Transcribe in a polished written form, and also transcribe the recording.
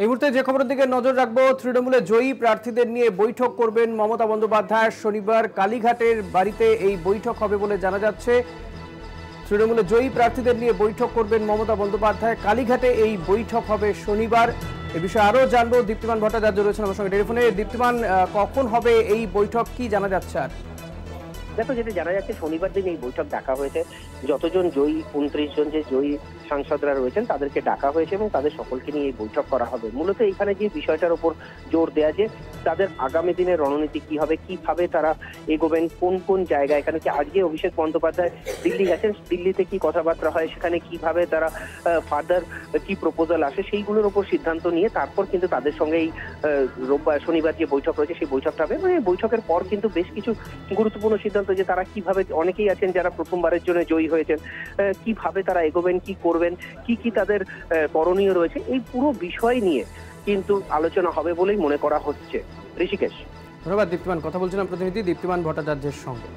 এই মুহূর্তে যে খবরের দিকে নজর রাখবো, তৃণমূলে জয়ী প্রার্থীদের নিয়ে বৈঠক করবেন মমতা বন্দ্যোপাধ্যায়। শনিবার কালীঘাটের বাড়িতে এই বৈঠক হবে বলে জানা যাচ্ছে। তৃণমূলে জয়ী প্রার্থীদের নিয়ে বৈঠক করবেন মমতা বন্দ্যোপাধ্যায়। কালীঘাটে এই বৈঠক হবে শনিবার। এ বিষয়ে আরো জানবো, দীপ্তিমান ভট্টাচার্য রয়েছেন আমার সঙ্গে টেলিফোনে। দীপ্তিমান, কখন হবে এই বৈঠক, কি জানা যাচ্ছে? আর দেখো, যেটা জানা যাচ্ছে শনিবার দিন এই বৈঠক ডাকা হয়েছে। যতজন জয়ী 29 জন যে জয়ী সাংসদরা রয়েছেন তাদেরকে ডাকা হয়েছে এবং তাদের সকলকে নিয়ে এই বৈঠক করা হবে। মূলত এখানে যে বিষয়টার উপর জোর দেয়া যে তাদের আগামী দিনের রণনীতি কি হবে, কিভাবে তারা এগোবেন, কোন কোন জায়গায়। এখানে কি আজকে অভিষেক বন্দ্যোপাধ্যায় দিল্লি গেছেন, দিল্লিতে কি কথাবার্তা হয়, সেখানে কিভাবে তারা ফার্দার কি প্রপোজাল আসে, সেইগুলোর উপর সিদ্ধান্ত নিয়ে তারপর কিন্তু তাদের সঙ্গে এই শনিবার যে বৈঠক রয়েছে সেই বৈঠকটা হবে। এবং এই বৈঠকের পর কিন্তু বেশ কিছু গুরুত্বপূর্ণ সিদ্ধান্ত, যে তারা কিভাবে, অনেকেই আছেন যারা প্রথমবারের জন্য জয়ী হয়েছেন, কিভাবে তারা এগোবেন, কি করবেন, কি কি তাদের করণীয় রয়েছে, এই পুরো বিষয় নিয়ে কিন্তু আলোচনা হবে বলেই মনে করা হচ্ছে। ঋষিকেশ। ধন্যবাদ দীপ্তিমান। কথা বলছিলাম প্রতিনিধি দীপ্তিমান ভট্টাচার্যের সঙ্গে।